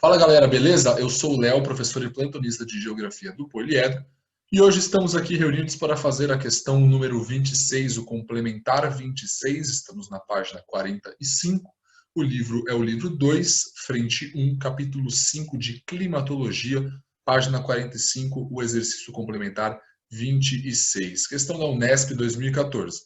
Fala galera, beleza? Eu sou o Léo, professor e plantonista de Geografia do Poliedro, e hoje estamos aqui reunidos para fazer a questão número 26, o complementar 26, estamos na página 45. O livro é o livro 2, frente 1, capítulo 5 de Climatologia, página 45, o exercício complementar 26. Questão da Unesp 2014.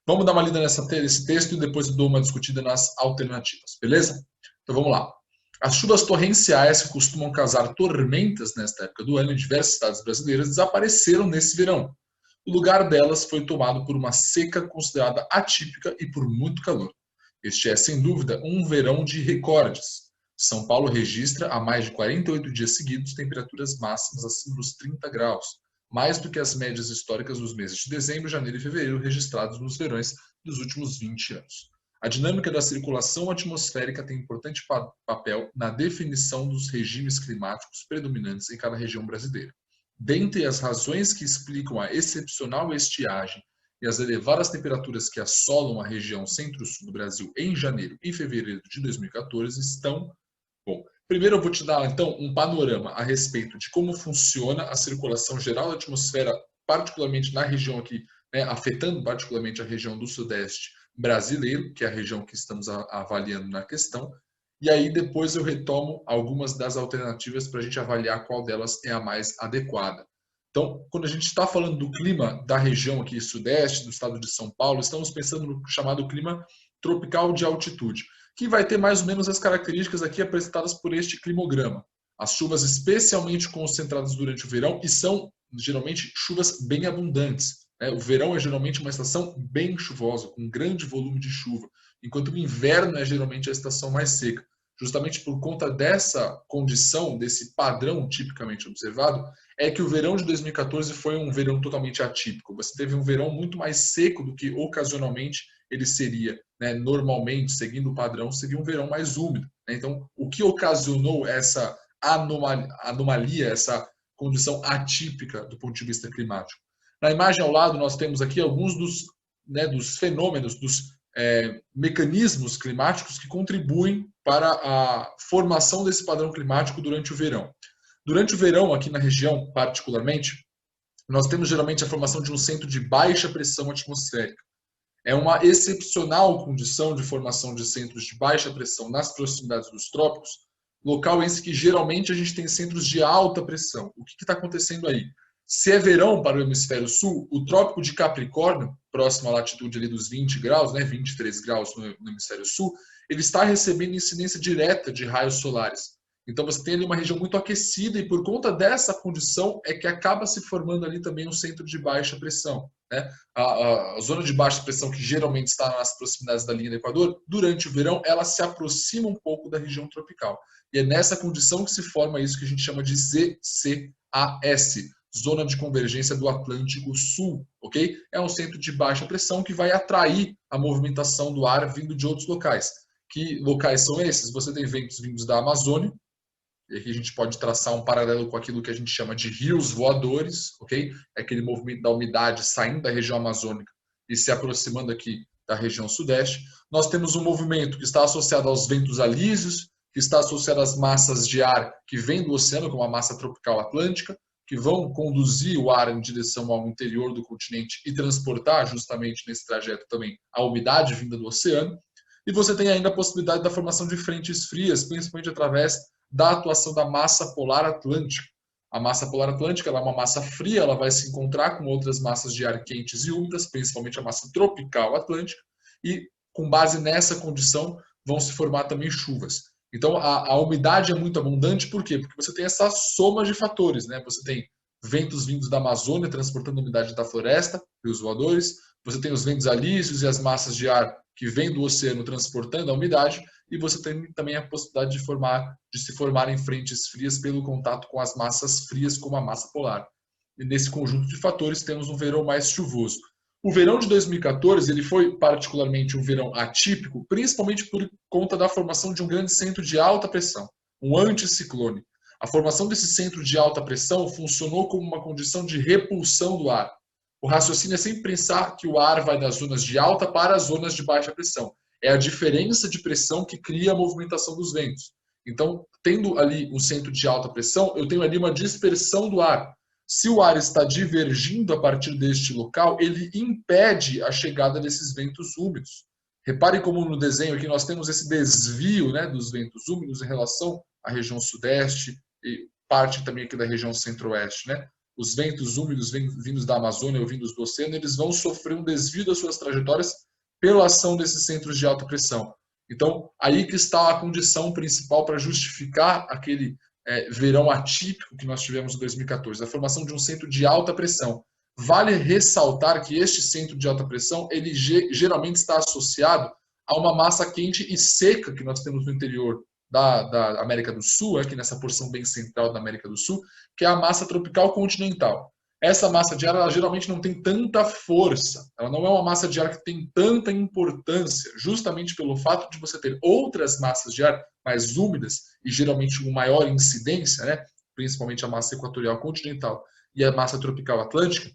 Vamos dar uma lida nesse texto e depois eu dou uma discutida nas alternativas, beleza? Então vamos lá. As chuvas torrenciais que costumam causar tormentas nesta época do ano em diversas cidades brasileiras desapareceram nesse verão. O lugar delas foi tomado por uma seca considerada atípica e por muito calor. Este é, sem dúvida, um verão de recordes. São Paulo registra, há mais de 48 dias seguidos, temperaturas máximas acima dos 30 graus, mais do que as médias históricas dos meses de dezembro, janeiro e fevereiro registrados nos verões dos últimos 20 anos. A dinâmica da circulação atmosférica tem importante papel na definição dos regimes climáticos predominantes em cada região brasileira. Dentre as razões que explicam a excepcional estiagem e as elevadas temperaturas que assolam a região centro-sul do Brasil em janeiro e fevereiro de 2014 estão... Bom, primeiro eu vou te dar então um panorama a respeito de como funciona a circulação geral da atmosfera, particularmente na região aqui, afetando particularmente a região do Sudeste brasileiro, que é a região que estamos avaliando na questão, e aí depois eu retomo algumas das alternativas para a gente avaliar qual delas é a mais adequada. Então, quando a gente está falando do clima da região aqui sudeste, do estado de São Paulo, estamos pensando no chamado clima tropical de altitude, que vai ter mais ou menos as características aqui apresentadas por este climograma. As chuvas especialmente concentradas durante o verão e são geralmente chuvas bem abundantes. O verão é geralmente uma estação bem chuvosa, com grande volume de chuva, enquanto o inverno é geralmente a estação mais seca. Justamente por conta dessa condição, desse padrão tipicamente observado, é que o verão de 2014 foi um verão totalmente atípico. Você teve um verão muito mais seco do que ocasionalmente ele seria, normalmente, seguindo o padrão, seria um verão mais úmido. Então, o que ocasionou essa anomalia, essa condição atípica do ponto de vista climático? Na imagem ao lado, nós temos aqui alguns dos fenômenos, dos mecanismos climáticos que contribuem para a formação desse padrão climático durante o verão. Durante o verão, aqui na região, particularmente, nós temos geralmente a formação de um centro de baixa pressão atmosférica. É uma excepcional condição de formação de centros de baixa pressão nas proximidades dos trópicos, local esse que geralmente a gente tem centros de alta pressão. O que está acontecendo aí? Se é verão para o hemisfério sul, o trópico de Capricórnio, próximo à latitude ali dos 20 graus, 23 graus no hemisfério sul, ele está recebendo incidência direta de raios solares. Então você tem ali uma região muito aquecida e por conta dessa condição é que acaba se formando ali também um centro de baixa pressão. A zona de baixa pressão, que geralmente está nas proximidades da linha do Equador, durante o verão ela se aproxima um pouco da região tropical. E é nessa condição que se forma isso que a gente chama de ZCAS, Zona de Convergência do Atlântico Sul, ok? É um centro de baixa pressão que vai atrair a movimentação do ar vindo de outros locais. Que locais são esses? Você tem ventos vindos da Amazônia, e aqui a gente pode traçar um paralelo com aquilo que a gente chama de rios voadores, ok? É aquele movimento da umidade saindo da região amazônica e se aproximando aqui da região sudeste. Nós temos um movimento que está associado aos ventos alísios, que está associado às massas de ar que vêm do oceano, como a massa tropical atlântica, que vão conduzir o ar em direção ao interior do continente e transportar justamente nesse trajeto também a umidade vinda do oceano. E você tem ainda a possibilidade da formação de frentes frias, principalmente através da atuação da massa polar atlântica. A massa polar atlântica ela é uma massa fria, ela vai se encontrar com outras massas de ar quentes e úmidas, principalmente a massa tropical atlântica, e com base nessa condição vão se formar também chuvas. Então, a umidade é muito abundante, por quê? Porque você tem essa soma de fatores, Você tem ventos vindos da Amazônia transportando a umidade da floresta, rios voadores, você tem os ventos alísios e as massas de ar que vêm do oceano transportando a umidade, e você tem também a possibilidade de se formarem frentes frias pelo contato com as massas frias, como a massa polar. E nesse conjunto de fatores temos um verão mais chuvoso. O verão de 2014 ele foi particularmente um verão atípico, principalmente por conta da formação de um grande centro de alta pressão, um anticiclone. A formação desse centro de alta pressão funcionou como uma condição de repulsão do ar. O raciocínio é sempre pensar que o ar vai das zonas de alta para as zonas de baixa pressão. É a diferença de pressão que cria a movimentação dos ventos. Então, tendo ali um centro de alta pressão, eu tenho ali uma dispersão do ar. Se o ar está divergindo a partir deste local, ele impede a chegada desses ventos úmidos. Repare como no desenho aqui nós temos esse desvio, né, dos ventos úmidos em relação à região sudeste e parte também aqui da região centro-oeste, né? Os ventos úmidos vindos da Amazônia ou vindos do oceano, eles vão sofrer um desvio das suas trajetórias pela ação desses centros de alta pressão. Então, aí que está a condição principal para justificar aquele verão atípico que nós tivemos em 2014, a formação de um centro de alta pressão. Vale ressaltar que este centro de alta pressão, ele geralmente está associado a uma massa quente e seca que nós temos no interior da América do Sul, aqui nessa porção bem central da América do Sul, que é a massa tropical continental. Essa massa de ar, ela geralmente não tem tanta força, ela não é uma massa de ar que tem tanta importância, justamente pelo fato de você ter outras massas de ar mais úmidas e geralmente com maior incidência, né? Principalmente a massa equatorial continental e a massa tropical atlântica,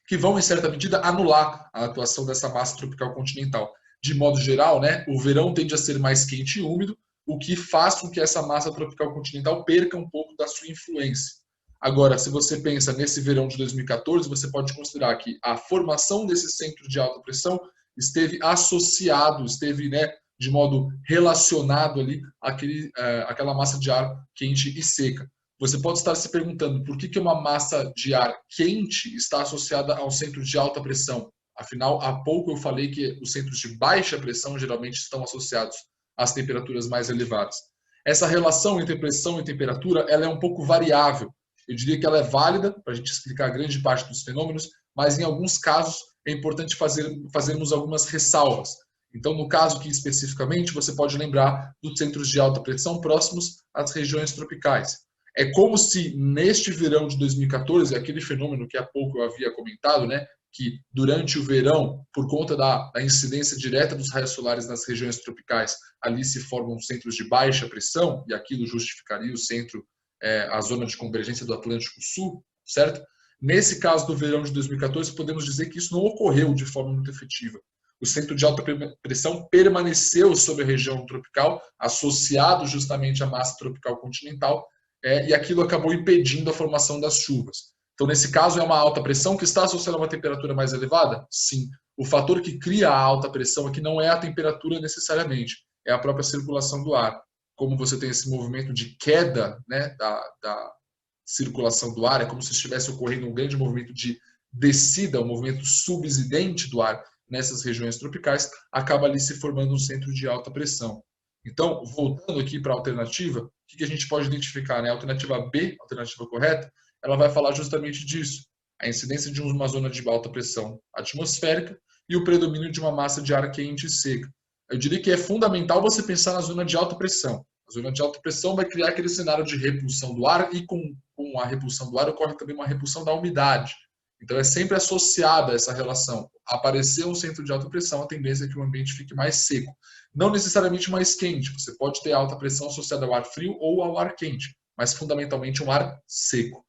que vão, em certa medida, anular a atuação dessa massa tropical continental. De modo geral, né, o verão tende a ser mais quente e úmido, o que faz com que essa massa tropical continental perca um pouco da sua influência. Agora, se você pensa nesse verão de 2014, você pode considerar que a formação desse centro de alta pressão esteve associado, esteve, né, de modo relacionado ali àquela massa de ar quente e seca. Você pode estar se perguntando por que uma massa de ar quente está associada ao centro de alta pressão. Afinal, há pouco eu falei que os centros de baixa pressão geralmente estão associados às temperaturas mais elevadas. Essa relação entre pressão e temperatura, ela é um pouco variável. Eu diria que ela é válida para a gente explicar grande parte dos fenômenos, mas em alguns casos é importante fazermos algumas ressalvas. Então, no caso aqui especificamente, você pode lembrar dos centros de alta pressão próximos às regiões tropicais. É como se neste verão de 2014, aquele fenômeno que há pouco eu havia comentado, né, que durante o verão, por conta da incidência direta dos raios solares nas regiões tropicais, ali se formam centros de baixa pressão, e aquilo justificaria o centro, a zona de convergência do Atlântico Sul, certo? Nesse caso do verão de 2014, podemos dizer que isso não ocorreu de forma muito efetiva. O centro de alta pressão permaneceu sobre a região tropical, associado justamente à massa tropical continental, e aquilo acabou impedindo a formação das chuvas. Então, nesse caso, é uma alta pressão que está associada a uma temperatura mais elevada? Sim. O fator que cria a alta pressão aqui não é a temperatura necessariamente, é a própria circulação do ar. Como você tem esse movimento de queda, né, da circulação do ar, é como se estivesse ocorrendo um grande movimento de descida, um movimento subsidente do ar nessas regiões tropicais, acaba ali se formando um centro de alta pressão. Então, voltando aqui para a alternativa, o que a gente pode identificar? Né? A alternativa B, a alternativa correta, ela vai falar justamente disso. A incidência de uma zona de alta pressão atmosférica e o predomínio de uma massa de ar quente e seca. Eu diria que é fundamental você pensar na zona de alta pressão. A zona de alta pressão vai criar aquele cenário de repulsão do ar e com a repulsão do ar ocorre também uma repulsão da umidade. Então é sempre associada essa relação. Aparecer um centro de alta pressão, a tendência é que o ambiente fique mais seco. Não necessariamente mais quente, você pode ter alta pressão associada ao ar frio ou ao ar quente, mas fundamentalmente um ar seco.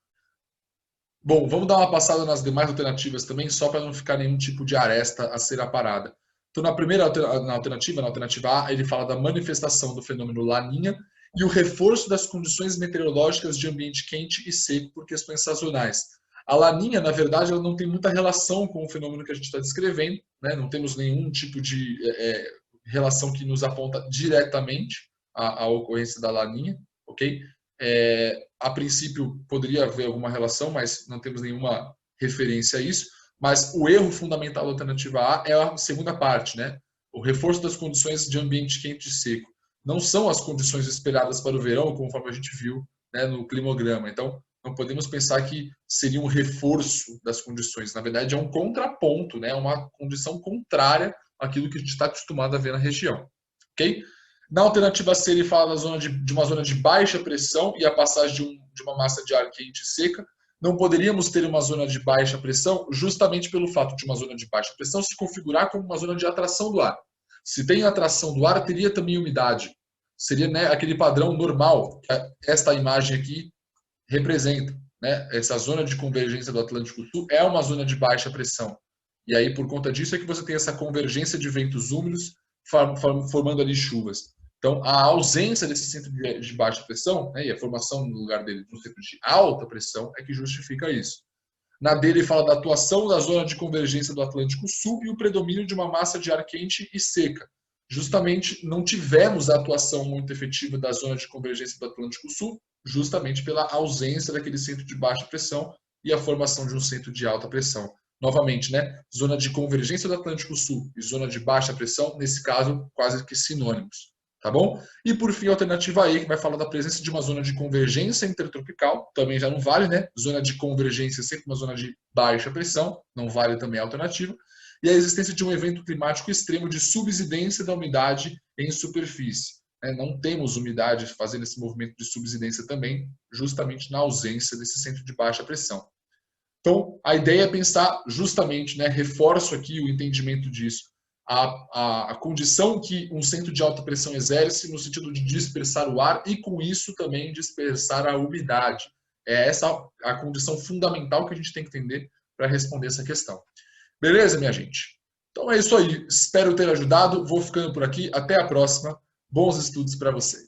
Bom, vamos dar uma passada nas demais alternativas também, só para não ficar nenhum tipo de aresta a ser aparada. Então, na primeira alternativa, na alternativa A, ele fala da manifestação do fenômeno Laninha e o reforço das condições meteorológicas de ambiente quente e seco por questões sazonais. A Laninha, na verdade, ela não tem muita relação com o fenômeno que a gente está descrevendo, né? Não temos nenhum tipo de relação que nos aponta diretamente à ocorrência da Laninha, ok? A princípio poderia haver alguma relação, mas não temos nenhuma referência a isso. Mas o erro fundamental da alternativa A é a segunda parte, né? O reforço das condições de ambiente quente e seco. Não são as condições esperadas para o verão, conforme a gente viu, né, no climograma. Então, não podemos pensar que seria um reforço das condições. Na verdade, é um contraponto, né? Uma condição contrária àquilo que a gente está acostumado a ver na região. Ok? Na alternativa C, ele fala de uma zona de baixa pressão e a passagem de uma massa de ar quente e seca. Não poderíamos ter uma zona de baixa pressão justamente pelo fato de uma zona de baixa pressão se configurar como uma zona de atração do ar. Se tem atração do ar, teria também umidade. Seria, né, aquele padrão normal que esta imagem aqui representa. Né? Essa zona de convergência do Atlântico Sul é uma zona de baixa pressão. E aí, por conta disso, é que você tem essa convergência de ventos úmidos formando ali chuvas. Então, a ausência desse centro de baixa pressão, né, e a formação no lugar dele de um centro de alta pressão é que justifica isso. Na dele fala da atuação da zona de convergência do Atlântico Sul e o predomínio de uma massa de ar quente e seca. Justamente não tivemos a atuação muito efetiva da zona de convergência do Atlântico Sul, justamente pela ausência daquele centro de baixa pressão e a formação de um centro de alta pressão. Novamente, né? Zona de convergência do Atlântico Sul e zona de baixa pressão, nesse caso, quase que sinônimos. Tá bom? E por fim, a alternativa E, que vai falar da presença de uma zona de convergência intertropical, também já não vale, né? Zona de convergência é sempre uma zona de baixa pressão, não vale também a alternativa. E a existência de um evento climático extremo de subsidência da umidade em superfície. Não temos umidade fazendo esse movimento de subsidência também, justamente na ausência desse centro de baixa pressão. Então, a ideia é pensar justamente, né, reforço aqui o entendimento disso, a condição que um centro de alta pressão exerce no sentido de dispersar o ar e, com isso, também dispersar a umidade. É essa a condição fundamental que a gente tem que entender para responder essa questão. Beleza, minha gente? Então é isso aí. Espero ter ajudado. Vou ficando por aqui. Até a próxima. Bons estudos para você.